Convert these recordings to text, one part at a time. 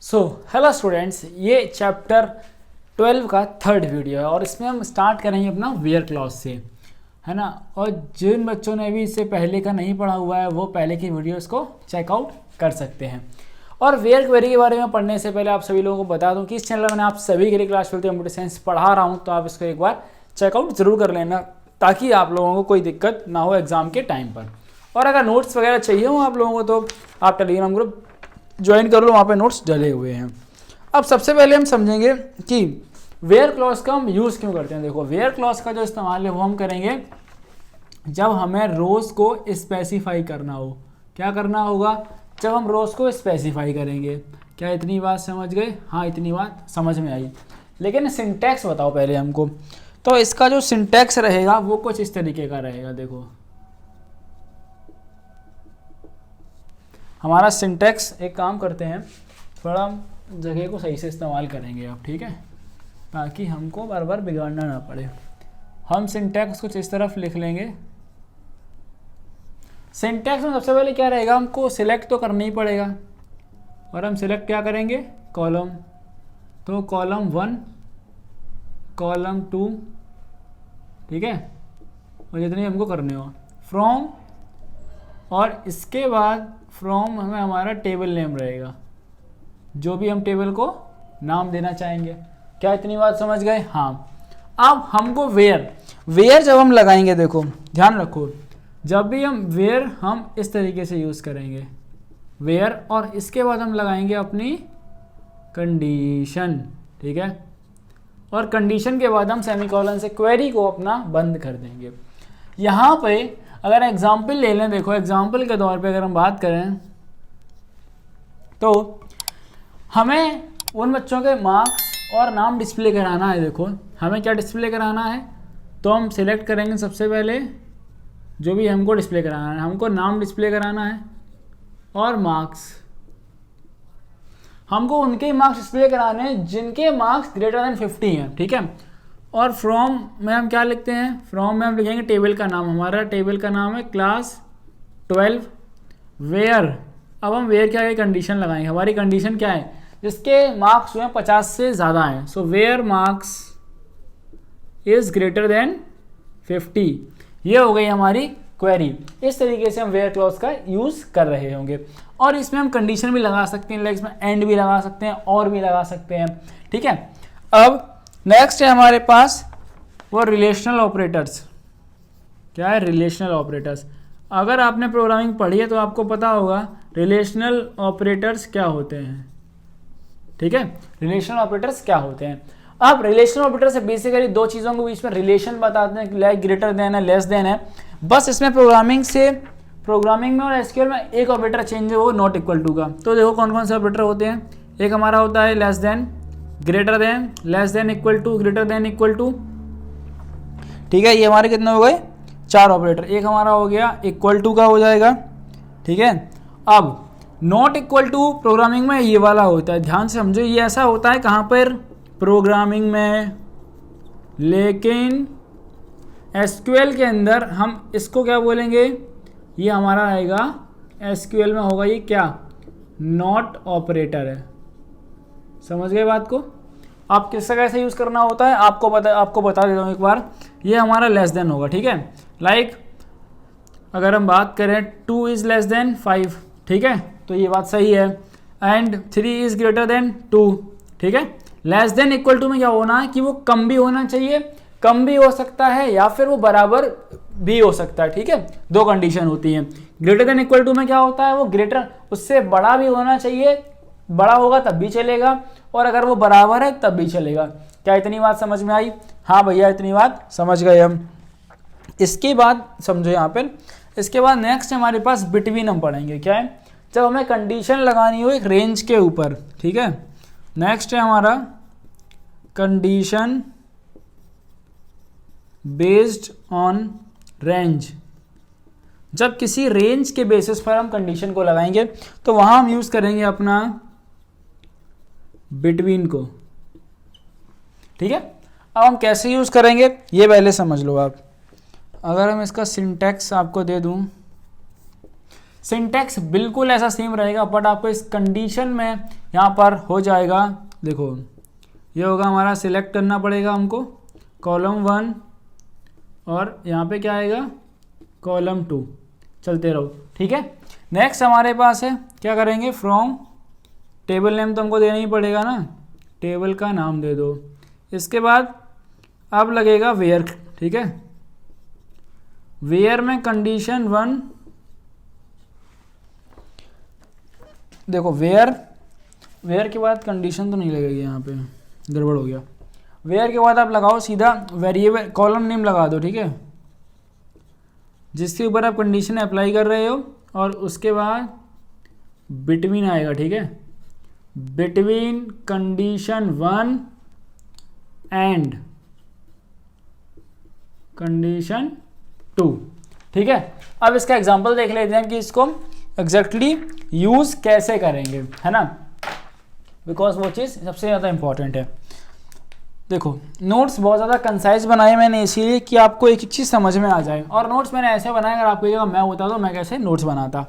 So hello students, ये chapter 12 का third video है और इसमें हम स्टार्ट करेंगे अपना वेयर क्लॉज से, है ना। और जिन बच्चों ने भी इससे पहले का नहीं पढ़ा हुआ है वो पहले की वीडियोस को चेकआउट कर सकते हैं। और वेयर क्वेरी के बारे में पढ़ने से पहले आप सभी लोगों को बता दूं कि इस चैनल में मैंने आप सभी के लिए क्लास 12 कंप्यूटर साइंस पढ़ा रहा हूँ, तो आप इसको एक बार चेकआउट ज़रूर कर लेना ताकि आप लोगों को कोई दिक्कत ना हो एग्ज़ाम के टाइम पर। और अगर नोट्स वगैरह चाहिए हो आप लोगों को तो आप टेलीग्राम ग्रुप ज्वाइन कर लो, वहाँ पे नोट्स डले हुए हैं। अब सबसे पहले हम समझेंगे कि वेयर क्लॉज का हम यूज़ क्यों करते हैं। देखो, वेयर क्लॉज का जो इस्तेमाल है वो हम करेंगे जब हमें रोज़ को स्पेसिफाई करना हो। क्या करना होगा? जब हम रोज़ को स्पेसिफाई करेंगे। क्या इतनी बात समझ गए? हाँ, इतनी बात समझ में आई। लेकिन सिंटैक्स बताओ पहले हमको। तो इसका जो सिंटैक्स रहेगा वो कुछ इस तरीके का रहेगा। देखो, हमारा सिंटैक्स, एक काम करते हैं, थोड़ा जगह को सही से इस्तेमाल करेंगे आप, ठीक है, ताकि हमको बार बार बिगाड़ना ना पड़े। हम सिंटैक्स कुछ इस तरफ लिख लेंगे। सिंटैक्स में सबसे पहले क्या रहेगा, हमको सिलेक्ट तो करना ही पड़ेगा। और हम सिलेक्ट क्या करेंगे? कॉलम। तो कॉलम 1, कॉलम 2, ठीक है, और जितने हमको करने हो। फ्रॉम, और इसके बाद फ्रॉम हमें हमारा टेबल नेम रहेगा, जो भी हम टेबल को नाम देना चाहेंगे। क्या इतनी बात समझ गए? हाँ। अब हमको वेयर जब हम लगाएंगे, देखो ध्यान रखो, जब भी हम वेयर हम इस तरीके से यूज़ करेंगे वेयर, और इसके बाद हम लगाएंगे अपनी कंडीशन, ठीक है, और कंडीशन के बाद हम सेमीकोलन से क्वेरी को अपना बंद कर देंगे। यहाँ पे अगर एग्जाम्पल ले लें, देखो एग्जाम्पल के तौर पे अगर हम बात करें तो हमें उन बच्चों के मार्क्स और नाम डिस्प्ले कराना है। देखो हमें क्या डिस्प्ले कराना है, तो हम सिलेक्ट करेंगे सबसे पहले जो भी हमको डिस्प्ले कराना है। हमको नाम डिस्प्ले कराना है और मार्क्स, हमको उनके मार्क्स डिस्प्ले कराने हैं जिनके मार्क्स ग्रेटर देन 50 हैं, ठीक है। और फ्रॉम में हम क्या लिखते हैं? फ्रॉम में हम लिखेंगे टेबल का नाम। हमारा टेबल का नाम है क्लास 12 वेयर। अब हम वेयर क्या है कंडीशन लगाएंगे। हमारी कंडीशन क्या है? जिसके मार्क्स जो हैं 50 से ज़्यादा हैं। So where marks is greater than 50, ये हो गई हमारी क्वेरी। इस तरीके से हम वेयर क्लॉज का यूज़ कर रहे होंगे। और इसमें हम कंडीशन भी लगा सकते हैं, लाइक इसमें एंड भी लगा सकते हैं और भी लगा सकते हैं, ठीक है। अब नेक्स्ट है हमारे पास वो रिलेशनल ऑपरेटर्स। क्या है? Relational operators. अगर आपने प्रोग्रामिंग पढ़ी है तो आपको पता होगा रिलेशनल ऑपरेटर्स क्या होते हैं, ठीक है। रिलेशनल ऑपरेटर्स क्या होते हैं? अब रिलेशनल ऑपरेटर से बेसिकली दो चीज़ों के बीच में रिलेशन बताते हैं, लाइक ग्रेटर देन है, लेस देन है। बस इसमें प्रोग्रामिंग में और एसक्यूएल में एक ऑपरेटर चेंज है, वो नॉट इक्वल टू का। तो देखो कौन कौन से ऑपरेटर होते हैं। एक हमारा होता है less than, greater than, less than equal to, greater than equal to, ठीक है। ये हमारे कितने हो गए? 4 ऑपरेटर। एक हमारा हो गया इक्वल टू का हो जाएगा, ठीक है। अब नॉट इक्वल टू प्रोग्रामिंग में ये वाला होता है, ध्यान से समझो। ये ऐसा होता है कहाँ पर? प्रोग्रामिंग में। लेकिन एसक्यूएल के अंदर हम इसको क्या बोलेंगे? ये हमारा आएगा एसक्यूएल में होगा ये क्या? नॉट ऑपरेटर है। समझ गए बात को? आप किससे कैसे यूज़ करना होता है आपको बता देता हूँ एक बार। ये हमारा लेस देन होगा, ठीक है। लाइक अगर हम बात करें 2 इज़ लेस देन 5, ठीक है, तो ये बात सही है। एंड 3 इज़ ग्रेटर देन 2, ठीक है। लेस देन इक्वल टू में क्या होना है कि वो कम भी होना चाहिए, कम भी हो सकता है या फिर वो बराबर भी हो सकता है, ठीक है। 2 कंडीशन होती हैं। ग्रेटर देन इक्वल टू में क्या होता है? वो ग्रेटर उससे बड़ा भी होना चाहिए, बड़ा होगा तब भी चलेगा, और अगर वो बराबर है तब भी चलेगा। क्या इतनी बात समझ में आई? हाँ भैया, इतनी बात समझ गए हम। इसके बाद समझो यहाँ पर, इसके बाद नेक्स्ट हमारे पास बिटवीन हम पढ़ेंगे। क्या है? जब हमें कंडीशन लगानी हो एक रेंज के ऊपर, ठीक है। नेक्स्ट है हमारा कंडीशन बेस्ड ऑन रेंज। जब किसी रेंज के बेसिस पर हम कंडीशन को लगाएंगे तो वहां हम यूज करेंगे अपना बिटवीन को, ठीक है। अब हम कैसे यूज करेंगे ये पहले समझ लो आप। अगर हम इसका सिंटैक्स आपको दे दूं, सिंटैक्स बिल्कुल ऐसा सेम रहेगा, बट आपको इस कंडीशन में यहाँ पर हो जाएगा, देखो ये होगा हमारा, सिलेक्ट करना पड़ेगा हमको कॉलम 1 और यहाँ पे क्या आएगा कॉलम 2, चलते रहो, ठीक है। नेक्स्ट हमारे पास है, क्या करेंगे, फ्रॉम टेबल नेम तो हमको देना ही पड़ेगा ना, टेबल का नाम दे दो। इसके बाद अब लगेगा वेयर, ठीक है। वेयर में कंडीशन 1, देखो वेयर के बाद कंडीशन तो नहीं लगेगी, यहाँ पे गड़बड़ हो गया। वेयर के बाद आप लगाओ सीधा वेरिएबल, कॉलम नेम लगा दो, ठीक है, जिसके ऊपर आप कंडीशन अप्लाई कर रहे हो, और उसके बाद बिटवीन आएगा, ठीक है, बिटवीन कंडीशन 1 एंड कंडीशन 2, ठीक है। अब इसका एग्जांपल देख लेते हैं कि इसको एग्जैक्टली यूज कैसे करेंगे, है ना, बिकॉज वो चीज़ सबसे ज़्यादा इंपॉर्टेंट है। देखो नोट्स बहुत ज़्यादा कंसाइज बनाए मैंने इसीलिए कि आपको एक एक चीज़ समझ में आ जाए, और नोट्स मैंने ऐसे बनाए, अगर आपको जगह मैं होता तो मैं कैसे नोट्स बनाता।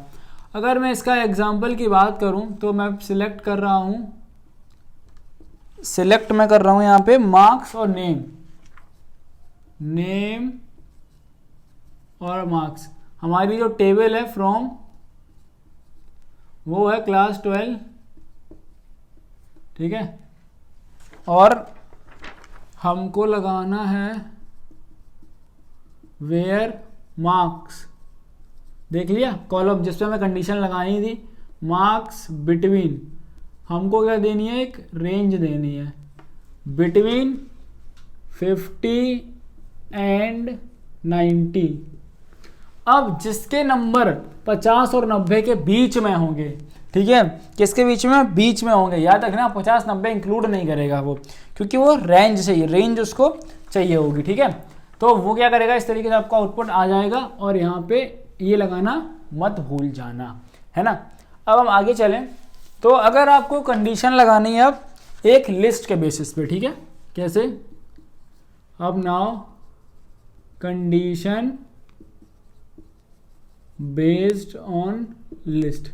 अगर मैं इसका एग्जांपल की बात करूं तो मैं सिलेक्ट कर रहा हूं, सिलेक्ट मैं कर रहा हूं यहाँ पे मार्क्स और नेम, नेम और मार्क्स। हमारी जो टेबल है फ्रॉम वो है क्लास 12, ठीक है, और हमको लगाना है वेयर मार्क्स, देख लिया कॉलम जिस पे हमें कंडीशन लगानी थी, मार्क्स बिटवीन, हमको क्या देनी है, एक रेंज देनी है, बिटवीन 50 एंड 90। अब जिसके नंबर 50 और 90 के बीच में होंगे, ठीक है, किसके बीच में, बीच में होंगे, याद रखना 50-90 इंक्लूड नहीं करेगा वो, क्योंकि वो रेंज चाहिए, रेंज उसको चाहिए होगी, ठीक है। तो वो क्या करेगा, इस तरीके से आपका आउटपुट आ जाएगा, और यहाँ पे ये लगाना मत भूल जाना, है ना। अब हम आगे चलें, तो अगर आपको कंडीशन लगानी है अब एक लिस्ट के बेसिस पे, ठीक है, कैसे, अब now condition based on list.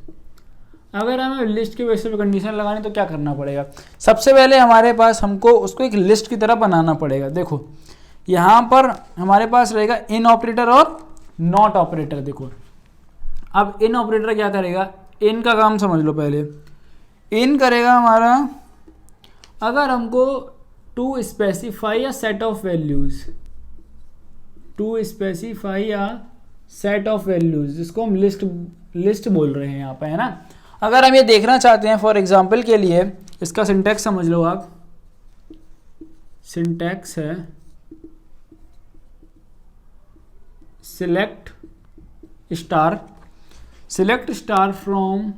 अगर हमें लिस्ट के बेसिस पे कंडीशन लगानी तो क्या करना पड़ेगा, सबसे पहले हमारे पास हमको उसको एक लिस्ट की तरह बनाना पड़ेगा। देखो यहाँ पर हमारे पास रहेगा इन ऑपरेटर और नॉट ऑपरेटर। देखो अब इन ऑपरेटर क्या करेगा, इन का काम समझ लो पहले। इन करेगा हमारा, अगर हमको to specify a set of values, to specify a set of values, जिसको हम लिस्ट बोल रहे हैं यहाँ पे, है ना। अगर हम ये देखना चाहते हैं फॉर एग्जांपल के लिए, इसका सिंटैक्स समझ लो आप, सिंटैक्स है select star from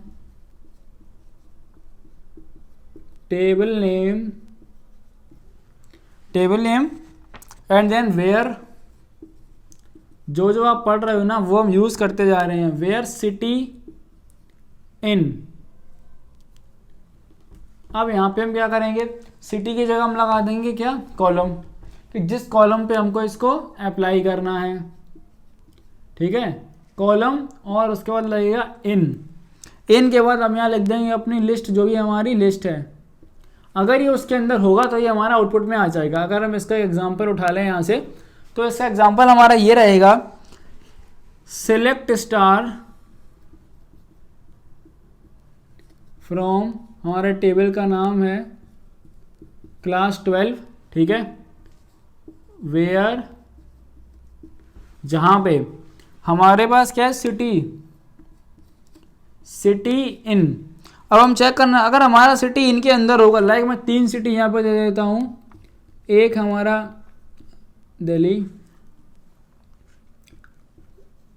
table name and then where, जो आप पढ़ रहे हो ना वो हम यूज करते जा रहे हैं, वेयर सिटी इन। अब यहाँ पे हम क्या करेंगे, सिटी की जगह हम लगा देंगे क्या, कॉलम, कि जिस कॉलम पे हमको इसको अप्लाई करना है, ठीक है, कॉलम, और उसके बाद लगेगा इन के बाद हम यहाँ लिख देंगे अपनी लिस्ट, जो भी हमारी लिस्ट है। अगर ये उसके अंदर होगा तो ये हमारा आउटपुट में आ जाएगा। अगर हम इसका एग्जांपल उठा लें यहाँ से, तो इसका एग्जांपल हमारा ये रहेगा, सिलेक्ट स्टार फ्रॉम, हमारे टेबल का नाम है क्लास 12, ठीक है, वेयर, जहां पे हमारे पास क्या है, सिटी इन। अब हम चेक करना, अगर हमारा सिटी इन के अंदर होगा, लाइक मैं 3 सिटी यहाँ पे दे देता हूँ, एक हमारा दिल्ली,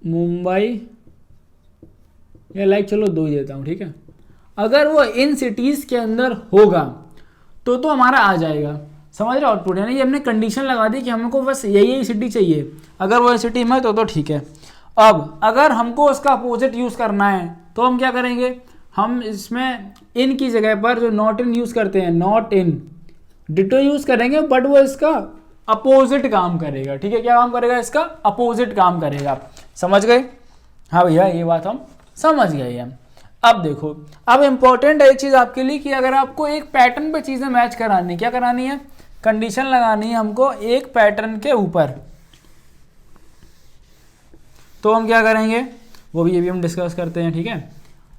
मुंबई, या लाइक चलो 2 ही देता हूँ, ठीक है। अगर वो इन सिटीज़ के अंदर होगा तो हमारा आ जाएगा, समझ रहे आउटपुट, है ना। ये हमने कंडीशन लगा दी कि हमको बस यही सिटी चाहिए, अगर वो सिटी में तो ठीक है। अब अगर हमको उसका अपोजिट यूज़ करना है तो हम क्या करेंगे, हम इसमें इन की जगह पर जो नॉट इन यूज़ करते हैं, नॉट इन डिटो यूज़ करेंगे, बट वो इसका अपोजिट काम करेगा, ठीक है। क्या काम करेगा, इसका अपोजिट काम करेगा, समझ गए। हाँ भैया ये बात हम समझ गए हम। अब देखो, अब इम्पोर्टेंट है एक चीज़ आपके लिए कि अगर आपको एक पैटर्न पे चीज़ें मैच करानी, क्या करानी है, कंडीशन लगानी है हमको एक पैटर्न के ऊपर, तो हम क्या करेंगे वो भी अभी हम डिस्कस करते हैं, ठीक है।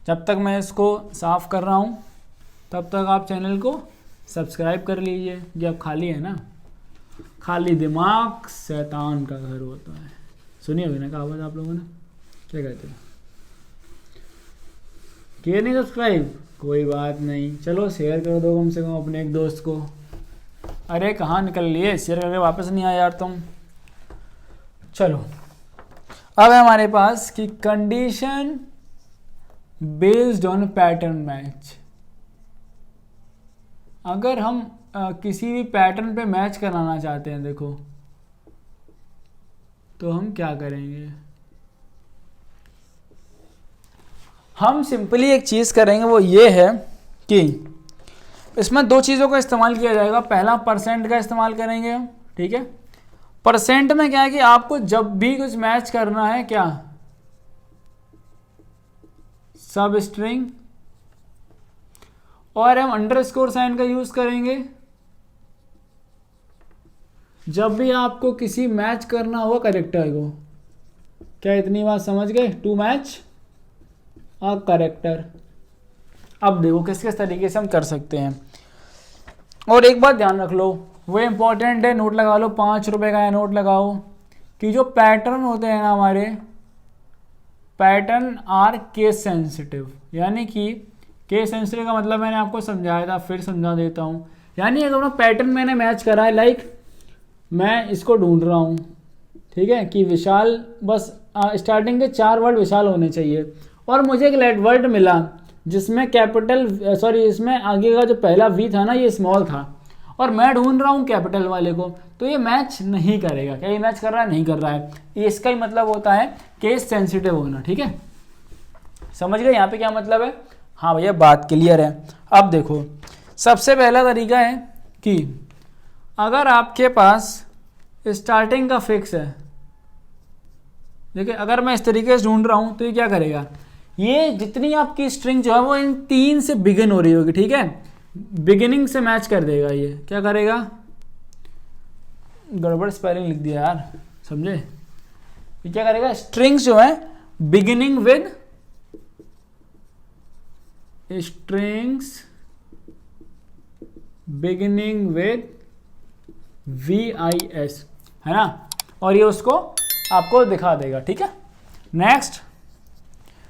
जब तक मैं इसको साफ कर रहा हूँ तब तक आप चैनल को सब्सक्राइब कर लीजिए। ये अब खाली है ना, खाली दिमाग शैतान का घर होता है, सुनी होगी ना कहावत आप लोगों ने, क्या कहते हैं, किए नहीं सब्सक्राइब, कोई बात नहीं, चलो शेयर कर दो कम से कम अपने एक दोस्त को। अरे कहाँ निकल लिए, शेयर करके वापस नहीं आया यार तुम। चलो अब है हमारे पास कि condition based on pattern match. अगर हम किसी भी पैटर्न पे मैच कराना चाहते हैं, देखो तो हम क्या करेंगे, हम सिंपली एक चीज़ करेंगे, वो ये है कि इसमें दो चीज़ों का इस्तेमाल किया जाएगा। पहला परसेंट का इस्तेमाल करेंगे हम, ठीक है। परसेंट में क्या है कि आपको जब भी कुछ मैच करना है, क्या, सब स्ट्रिंग, और हम अंडरस्कोर साइन का यूज करेंगे जब भी आपको किसी मैच करना हो कैरेक्टर को। क्या इतनी बात समझ गए, टू मैच अ कैरेक्टर। अब देखो किस किस तरीके से हम कर सकते हैं, और एक बात ध्यान रख लो, वो इंपॉर्टेंट है, नोट लगा लो, 5 रुपए का है नोट लगाओ, कि जो पैटर्न होते हैं ना हमारे, पैटर्न आर केस सेंसिटिव। यानी कि केस सेंसिटिव का मतलब मैंने आपको समझाया था, फिर समझा देता हूँ। यानी अगर अपना पैटर्न मैंने मैच करा है, लाइक मैं इसको ढूंढ रहा हूँ, ठीक है, कि विशाल, बस स्टार्टिंग के 4 वर्ड विशाल होने चाहिए, और मुझे एक लेट वर्ड मिला जिसमें कैपिटल, सॉरी इसमें आगे का जो पहला वी था ना ये स्मॉल था, और मैं ढूंढ रहा हूँ कैपिटल वाले को, तो ये मैच नहीं करेगा। क्या ये मैच कर रहा है, नहीं कर रहा है, ये इसका ही मतलब होता है केस सेंसिटिव होना, ठीक है। समझ गए यहाँ पे क्या मतलब है, हाँ भैया बात क्लियर है। अब देखो सबसे पहला तरीका है कि अगर आपके पास स्टार्टिंग का फिक्स है, देखिए अगर मैं इस तरीके से ढूंढ रहा हूँ तो ये क्या करेगा, ये जितनी आपकी स्ट्रिंग जो है वो इन 3 से बिगिन हो रही होगी, ठीक है, बिगिनिंग से मैच कर देगा। ये क्या करेगा, गड़बड़ स्पेलिंग लिख दिया यार, समझे, ये क्या करेगा, स्ट्रिंग्स जो है beginning with, strings beginning with VIS है ना, और ये उसको आपको दिखा देगा, ठीक है।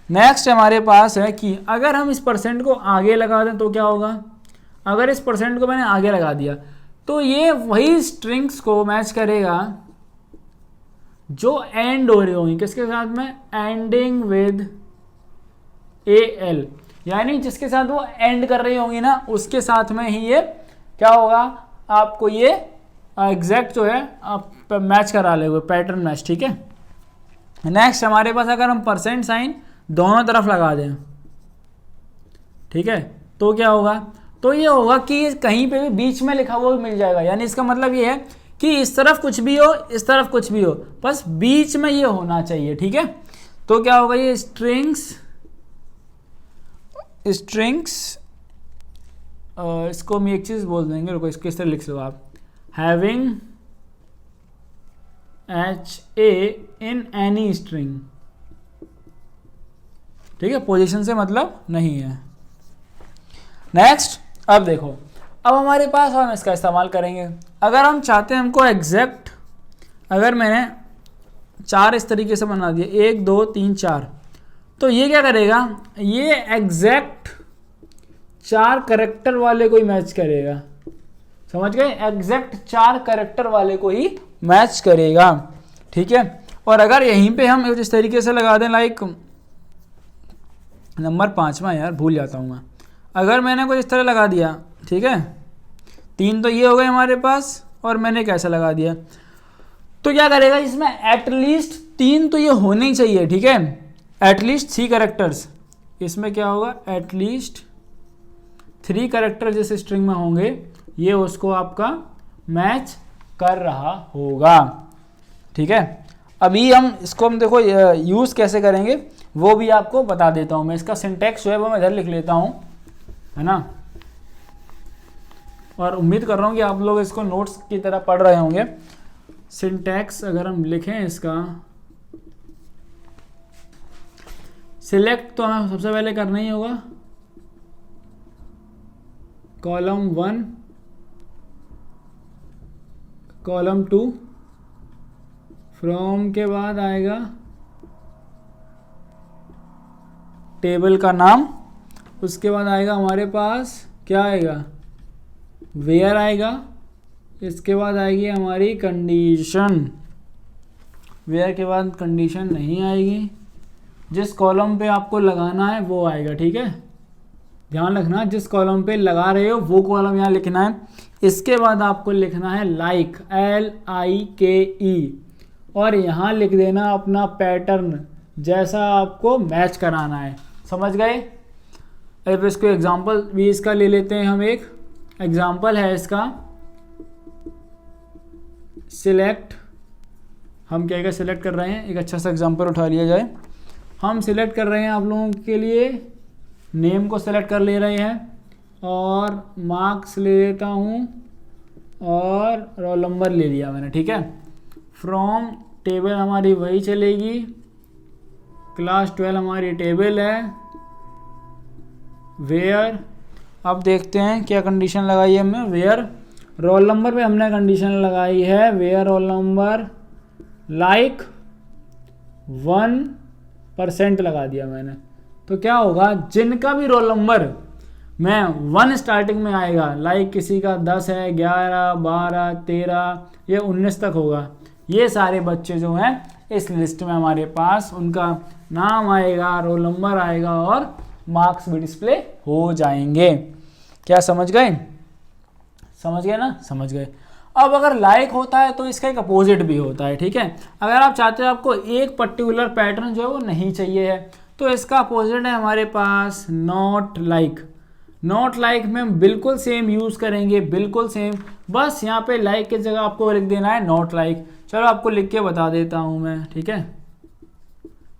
नेक्स्ट हमारे पास है कि अगर हम इस परसेंट को आगे लगा दें तो क्या होगा, अगर इस परसेंट को मैंने आगे लगा दिया तो ये वही स्ट्रिंग्स को मैच करेगा जो एंड हो रही होंगी, किसके साथ में, एंडिंग विद AL, यानी जिसके साथ वो एंड कर रही होंगी ना उसके साथ में ही ये क्या होगा, आपको ये एग्जैक्ट जो है आप मैच करा लेंगे, पैटर्न मैच, ठीक है। नेक्स्ट हमारे पास अगर हम परसेंट साइन दोनों तरफ लगा दें, ठीक है, तो क्या होगा, तो ये होगा कि कहीं पे भी बीच में लिखा हुआ भी मिल जाएगा। यानी इसका मतलब ये है कि इस तरफ कुछ भी हो, इस तरफ कुछ भी हो, बस बीच में ये होना चाहिए, ठीक है। तो क्या होगा, ये स्ट्रिंग्स इसको हम एक चीज बोल देंगे, रुको इसको इस तरह लिख लो आप, having HA in any string, ठीक है, पोजीशन से मतलब नहीं है। नेक्स्ट अब देखो, अब हमारे पास हम इसका इस्तेमाल करेंगे, अगर हम चाहते हैं हमको एग्जैक्ट, अगर मैंने 4 इस तरीके से बना दिए, 1 2 3 4, तो ये क्या करेगा, ये एग्जैक्ट 4 कैरेक्टर वाले को ही मैच करेगा, समझ गए, एग्जैक्ट 4 कैरेक्टर वाले को ही मैच करेगा, ठीक है। और अगर यहीं पे हम इस तरीके से लगा दें, लाइक नंबर 5वां यार भूल जाता हूँ मैं, अगर मैंने कुछ इस तरह लगा दिया, ठीक है, 3 तो ये हो गए हमारे पास, और मैंने कैसा लगा दिया, तो क्या करेगा, इसमें एटलीस्ट 3 तो ये होने ही चाहिए, ठीक है, एटलीस्ट 3 कैरेक्टर्स, इसमें क्या होगा, एटलीस्ट 3 कैरेक्टर जिस स्ट्रिंग में होंगे ये उसको आपका मैच कर रहा होगा, ठीक है। अभी हम इसको हम देखो यूज़ कैसे करेंगे वो भी आपको बता देता हूँ मैं। इसका सिंटैक्स जो है वो मैं इधर लिख लेता हूँ, है ना। और उम्मीद कर रहा हूँ कि आप लोग इसको नोट्स की तरह पढ़ रहे होंगे। सिंटैक्स अगर हम लिखें इसका, सिलेक्ट तो हमें सबसे पहले करना ही होगा कॉलम 1, कॉलम 2, फ्रॉम के बाद आएगा टेबल का नाम, उसके बाद आएगा हमारे पास क्या आएगा, वेयर आएगा, इसके बाद आएगी हमारी कंडीशन, वेयर के बाद कंडीशन नहीं आएगी, जिस कॉलम पे आपको लगाना है वो आएगा, ठीक है। ध्यान रखना जिस कॉलम पे लगा रहे हो वो कॉलम यहाँ लिखना है। इसके बाद आपको लिखना है लाइक, LIKE, और यहाँ लिख देना अपना पैटर्न जैसा आपको मैच कराना है। समझ गए। अब इसको एग्जांपल भी इसका ले लेते हैं हम। एक एग्जांपल है इसका, सिलेक्ट, हम क्या क्या सिलेक्ट कर रहे हैं, एक अच्छा सा एग्जांपल उठा लिया जाए। हम सिलेक्ट कर रहे हैं आप लोगों के लिए, नेम को सिलेक्ट कर ले रहे हैं और मार्क्स ले लेता हूँ और रोल नंबर ले लिया मैंने, ठीक है। फ्रॉम टेबल हमारी वही चलेगी, क्लास 12 हमारी टेबल है। वेयर, अब देखते हैं क्या कंडीशन लगाई है हमने। वेयर रोल नंबर पे हमने कंडीशन लगाई है, वेयर रोल नंबर लाइक 1% लगा दिया मैंने। तो क्या होगा, जिनका भी रोल नंबर मैं 1 स्टार्टिंग में आएगा, लाइक किसी का 10 है, 11, 12, 13 या 19 तक होगा, ये सारे बच्चे जो हैं इस लिस्ट में हमारे पास उनका नाम आएगा, रोल नंबर आएगा और मार्क्स भी डिस्प्ले हो जाएंगे। क्या समझ गए? समझ गए ना? समझ गए। अब अगर लाइक होता है तो इसका एक अपोजिट भी होता है, ठीक है। अगर आप चाहते हो आपको एक पर्टिकुलर पैटर्न जो है वो नहीं चाहिए है, तो इसका अपोजिट है हमारे पास नॉट लाइक। नॉट लाइक में हम बिल्कुल सेम यूज़ करेंगे, बिल्कुल सेम, बस यहाँ पे लाइक की जगह आपको लिख देना है नॉट लाइक। चलो आपको लिख के बता देता हूँ मैं, ठीक है।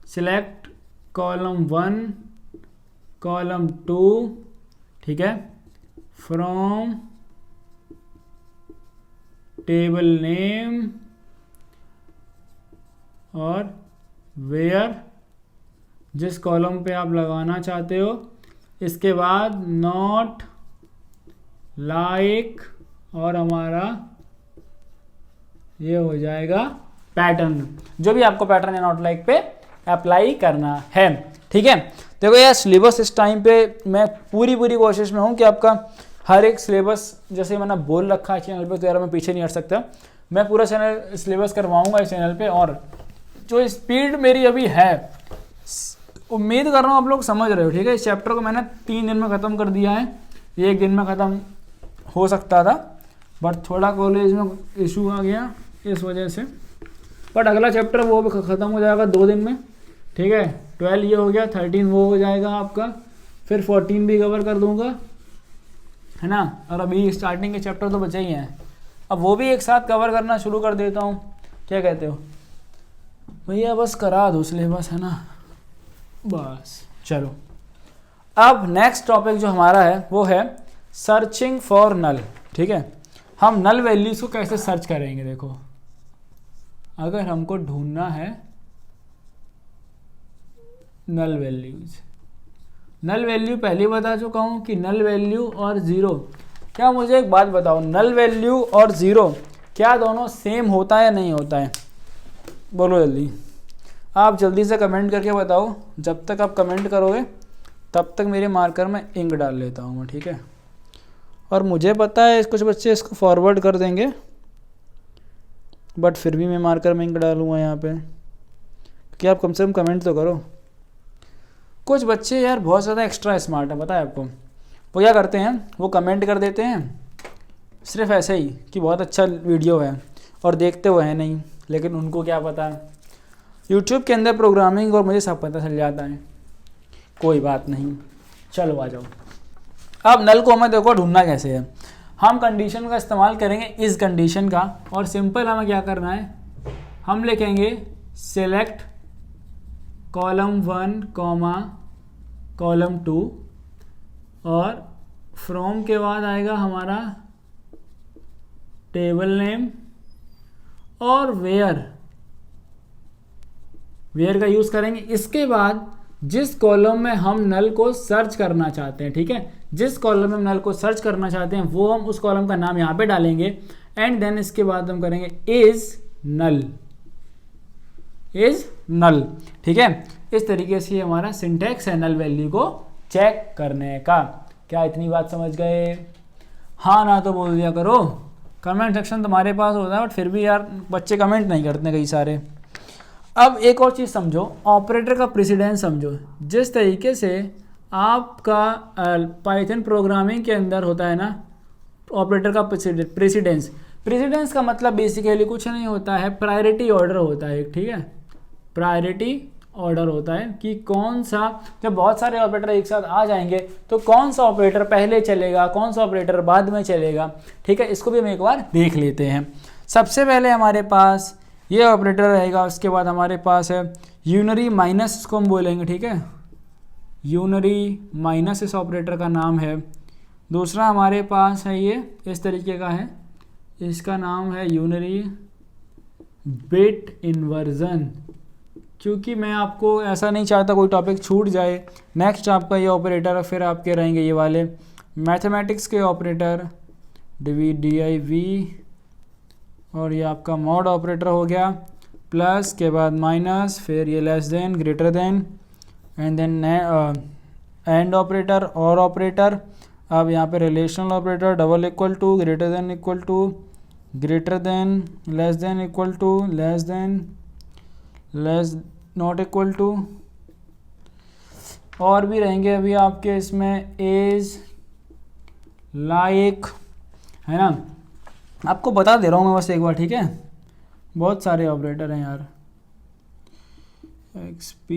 सिलेक्ट कॉलम 1, कॉलम 2, ठीक है, फ्रॉम टेबल नेम और वेयर, जिस कॉलम पे आप लगाना चाहते हो, इसके बाद नॉट लाइक और हमारा ये हो जाएगा पैटर्न, जो भी आपको पैटर्न है नॉट लाइक पे अप्लाई करना है, ठीक है। देखो यार, सिलेबस इस टाइम पे मैं पूरी कोशिश में हूँ कि आपका हर एक सिलेबस, जैसे मैंने बोल रखा है चैनल पे, तो यार मैं पीछे नहीं हट सकता, मैं पूरा चैनल सिलेबस करवाऊंगा इस चैनल पे। और जो स्पीड मेरी अभी है, उम्मीद कर रहा हूँ आप लोग समझ रहे हो, ठीक है। इस चैप्टर को मैंने 3 दिन में ख़त्म कर दिया है, 1 दिन में ख़त्म हो सकता था, बट थोड़ा कॉलेज में इशू आ गया इस वजह से। बट अगला चैप्टर वो भी ख़त्म हो जाएगा 2 दिन में, ठीक है। 12 ये हो गया, 13 वो हो जाएगा आपका, फिर 14 भी कवर कर दूंगा, है ना। और अभी स्टार्टिंग के चैप्टर तो बचे ही हैं, अब वो भी एक साथ कवर करना शुरू कर देता हूँ। क्या कहते हो भैया? बस करा दो सिलेबस, है ना, बस। चलो, अब नेक्स्ट टॉपिक जो हमारा है वो है सर्चिंग फॉर नल, ठीक है। हम नल वैल्यूज़ को कैसे सर्च करेंगे? देखो, अगर हमको ढूंढना है नल वैल्यूज, नल वैल्यू पहले बता चुका हूँ कि नल वैल्यू और ज़ीरो। क्या मुझे एक बात बताओ, नल वैल्यू और ज़ीरो क्या दोनों सेम होता है नहीं होता है? बोलो जल्दी, आप जल्दी से कमेंट करके बताओ। जब तक आप कमेंट करोगे तब तक मेरे मार्कर में इंक डाल लेता हूँ मैं, ठीक है। और मुझे पता है कुछ बच्चे इसको फॉरवर्ड कर देंगे, बट फिर भी मैं मार्कर में इंक डालूँगा यहाँ पे, कि आप कम से कम कमेंट तो करो। कुछ बच्चे यार बहुत ज़्यादा एक्स्ट्रा स्मार्ट है, पता है आपको। वो क्या करते हैं, वो कमेंट कर देते हैं सिर्फ ऐसे ही कि बहुत अच्छा वीडियो है, और देखते हुए हैं नहीं। लेकिन उनको क्या पता है, यूट्यूब के अंदर प्रोग्रामिंग और मुझे सब पता चल जाता है। कोई बात नहीं, चलो आ जाओ। अब नल को हमें देखो ढूंढना कैसे है। हम कंडीशन का इस्तेमाल करेंगे, इस कंडीशन का, और सिंपल हमें क्या करना है, हम लिखेंगे सिलेक्ट कॉलम 1 कॉमा कॉलम 2 और फ्रॉम के बाद आएगा हमारा टेबल नेम और वेयर का यूज़ करेंगे। इसके बाद जिस कॉलम में हम नल को सर्च करना चाहते हैं, ठीक है, जिस कॉलम में हम नल को सर्च करना चाहते हैं वो हम उस कॉलम का नाम यहाँ पे डालेंगे एंड देन इसके बाद हम करेंगे इज नल, ठीक है। इस तरीके से हमारा सिंटैक्स है नल वैल्यू को चेक करने का। क्या इतनी बात समझ गए? हाँ ना तो बोल दिया करो। कमेंट सेक्शन तुम्हारे पास होता है बट फिर भी यार बच्चे कमेंट नहीं करते कई सारे। अब एक और चीज़ समझो, ऑपरेटर का प्रेसिडेंस समझो। जिस तरीके से आपका पाइथन प्रोग्रामिंग के अंदर होता है ना ऑपरेटर का प्रेसिडेंस का मतलब बेसिकली कुछ नहीं होता है, प्रायोरिटी ऑर्डर होता है, ठीक है, प्रायोरिटी ऑर्डर होता है कि कौन सा, जब बहुत सारे ऑपरेटर एक साथ आ जाएंगे तो कौन सा ऑपरेटर पहले चलेगा, कौन सा ऑपरेटर बाद में चलेगा, ठीक है। इसको भी हम एक बार देख लेते हैं। सबसे पहले हमारे पास ये ऑपरेटर रहेगा, उसके बाद हमारे पास है यूनरी माइनस, इसको हम बोलेंगे, ठीक है, यूनरी माइनस इस ऑपरेटर का नाम है। दूसरा हमारे पास है ये इस तरीके का है, इसका नाम है यूनरी बिट इन्वर्जन। क्योंकि मैं आपको ऐसा नहीं चाहता कोई टॉपिक छूट जाए। नेक्स्ट आपका ये ऑपरेटर, फिर आपके रहेंगे ये वाले मैथमेटिक्स के ऑपरेटर DIV, और ये आपका मॉड ऑपरेटर हो गया, प्लस के बाद माइनस, फिर ये less than, greater than, and then and operator or operator. अब यहाँ पे relational operator, double equal to, greater than equal to, greater than, less than equal to, less than, less not equal to, और भी रहेंगे अभी आपके इसमें as, like, है ना। आपको बता दे रहा हूँ मैं बस एक बार, ठीक है, बहुत सारे ऑपरेटर हैं यार। XP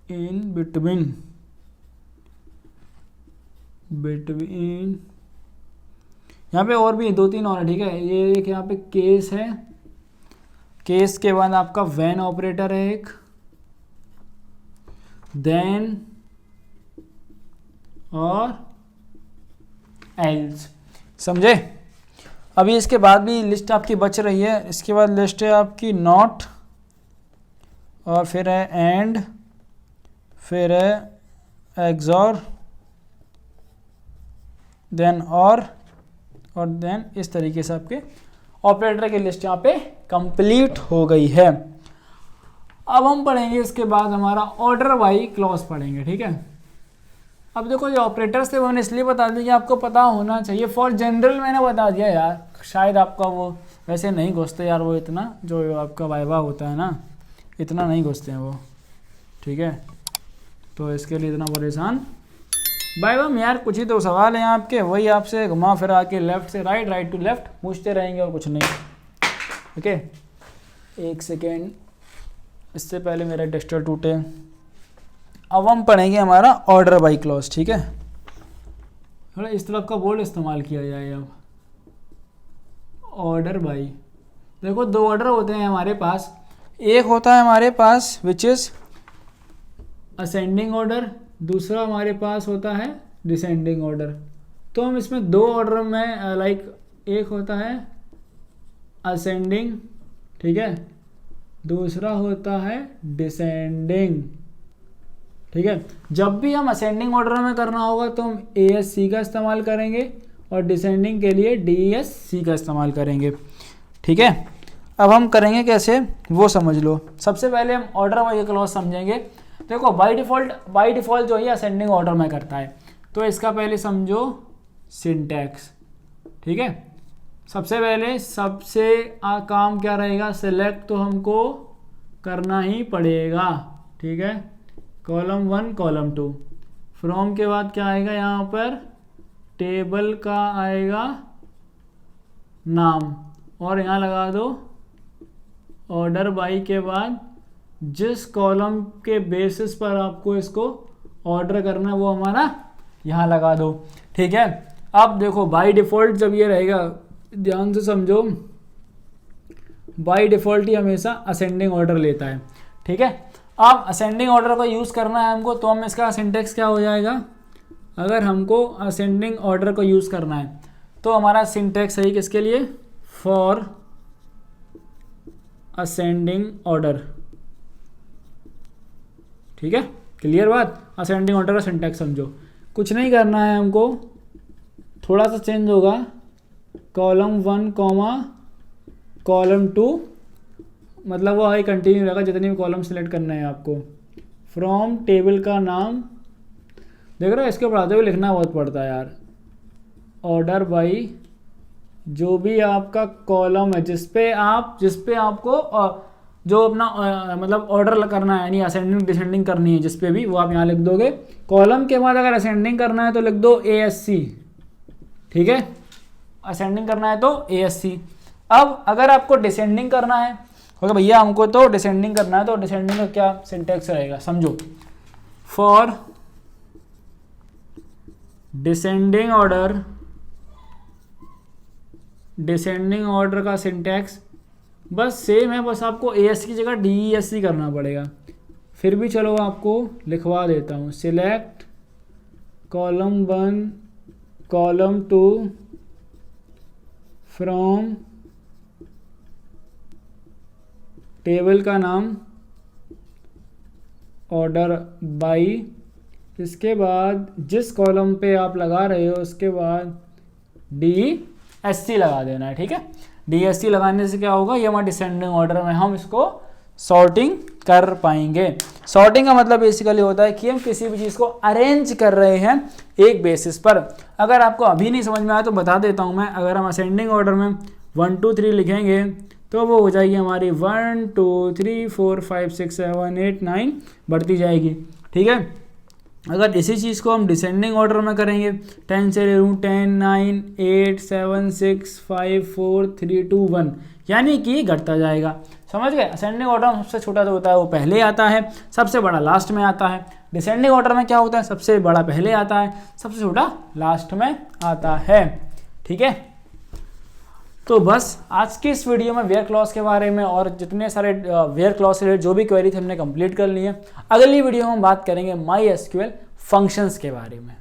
इन बिटवीन, यहाँ पे और भी 2-3 और है, ठीक है। ये एक यहाँ पे केस है, केस के बाद आपका व्हेन ऑपरेटर है एक, देन और एल्स, समझे। अभी इसके बाद भी लिस्ट आपकी बच रही है। इसके बाद लिस्ट है आपकी नॉट, और फिर है एंड, फिर है एक्सॉर, देन और देन इस तरीके से आपके ऑपरेटर की लिस्ट यहाँ पे कंप्लीट हो गई है। अब हम पढ़ेंगे इसके बाद हमारा ऑर्डर बाई क्लॉज पढ़ेंगे, ठीक है। अब देखो ये ऑपरेटर्स थे वो मैंने इसलिए बता दिया कि आपको पता होना चाहिए, फॉर जनरल मैंने बता दिया यार, शायद आपका वो वैसे नहीं घुसते यार, वो इतना जो आपका वाइवा होता है ना इतना नहीं घुसते हैं वो, ठीक है। तो इसके लिए इतना परेशान वाइवा में यार कुछ ही तो सवाल हैं आपके, वही आपसे घुमा फिरा के लेफ्ट से राइट, राइट टू लेफ्ट पूछते रहेंगे और कुछ नहीं, ओके। एक सेकेंड, इससे पहले मेरा टेक्सचर टूटे। अब हम पढ़ेंगे हमारा ऑर्डर बाई क्लॉज, ठीक है। थोड़ा इस तरफ का बोर्ड इस्तेमाल किया जाए। अब ऑर्डर बाई, देखो 2 ऑर्डर होते हैं हमारे पास। एक होता है हमारे पास विच इज़ असेंडिंग ऑर्डर, दूसरा हमारे पास होता है डिसेंडिंग ऑर्डर। तो हम इसमें 2 ऑर्डर में लाइक एक होता है असेंडिंग, ठीक है, दूसरा होता है डिसेंडिंग, ठीक है। जब भी हम असेंडिंग ऑर्डर में करना होगा तो हम ASC का इस्तेमाल करेंगे और डिसेंडिंग के लिए DESC का इस्तेमाल करेंगे, ठीक है। अब हम करेंगे कैसे वो समझ लो। सबसे पहले हम ऑर्डर बाई क्लॉज समझेंगे। देखो बाय डिफ़ॉल्ट जो है असेंडिंग ऑर्डर में करता है, तो इसका पहले समझो सिंटैक्स, ठीक है। सबसे पहले काम क्या रहेगा, सेलेक्ट तो हमको करना ही पड़ेगा, ठीक है, कॉलम 1 कॉलम 2। फ्रॉम के बाद क्या आएगा, यहाँ पर टेबल का आएगा नाम, और यहाँ लगा दो ऑर्डर बाई के बाद जिस कॉलम के बेसिस पर आपको इसको ऑर्डर करना है वो हमारा यहाँ लगा दो, ठीक है। अब देखो बाय डिफ़ॉल्ट जब ये रहेगा, ध्यान से समझो, बाय डिफ़ॉल्ट ही हमेशा असेंडिंग ऑर्डर लेता है, ठीक है। अब असेंडिंग ऑर्डर को यूज़ करना है हमको, तो हम इसका सिंटेक्स क्या हो जाएगा, अगर हमको असेंडिंग ऑर्डर को यूज़ करना है तो हमारा सिंटेक्स है किसके लिए, फॉर असेंडिंग ऑर्डर। ठीक है, क्लियर बात। असेंडिंग ऑर्डर का सिंटेक्स समझो, कुछ नहीं करना है हमको, थोड़ा सा चेंज होगा, कॉलम 1 कॉमा कॉलम 2, मतलब वो आगे कंटिन्यू रहेगा जितने भी कॉलम सेलेक्ट करना है आपको। फ्रॉम टेबल का नाम देख रहे हो, इसके पढ़ाते हुए लिखना बहुत पड़ता है यार। ऑर्डर बाई जो भी आपका कॉलम है जिस पे आपको जो अपना मतलब ऑर्डर करना है, यानी असेंडिंग डिसेंडिंग करनी है जिस पे भी, वो आप यहाँ लिख दोगे। कॉलम के बाद अगर असेंडिंग करना है तो लिख दो ASC। ठीक है, असेंडिंग करना है तो ASC। अब अगर आपको डिसेंडिंग करना है, ओके भैया हमको तो डिसेंडिंग करना है, तो डिसेंडिंग का क्या सिंटेक्स रहेगा समझो, फॉर डिसेंडिंग ऑर्डर का सिंटेक्स बस सेम है, बस आपको ASC की जगह DESC करना पड़ेगा। फिर भी चलो आपको लिखवा देता हूँ, select column 1 column 2 from table का नाम ऑर्डर बाई, इसके बाद जिस कॉलम पे आप लगा रहे हो उसके बाद DESC लगा देना है। ठीक है, DESC लगाने से क्या होगा, ये हमारे डिसेंडिंग ऑर्डर में हम इसको सॉर्टिंग कर पाएंगे। सॉर्टिंग का मतलब बेसिकली होता है कि हम किसी भी चीज़ को अरेंज कर रहे हैं एक बेसिस पर। अगर आपको अभी नहीं समझ में आया तो बता देता हूँ मैं, अगर हम असेंडिंग ऑर्डर में 1 2 3 लिखेंगे तो वो हो जाएगी हमारी 1 2 3 4 5 6 7 8 9 बढ़ती जाएगी। ठीक है, अगर इसी चीज़ को हम डिसेंडिंग ऑर्डर में करेंगे 10 से ले लूँ 10 9 8 7 6 5 4 3 2 1, यानी कि घटता जाएगा। समझ गए, असेंडिंग ऑर्डर में सबसे छोटा जो होता है वो पहले आता है, सबसे बड़ा लास्ट में आता है। डिसेंडिंग ऑर्डर में क्या होता है, सबसे बड़ा पहले आता है, सबसे छोटा लास्ट में आता है। ठीक है, तो बस आज की इस वीडियो में वेयर क्लॉज के बारे में और जितने सारे वेयर क्लॉज से रिलेटेड जो भी क्वेरी थे हमने कंप्लीट कर ली है। अगली वीडियो में हम बात करेंगे MySQL फंक्शंस के बारे में।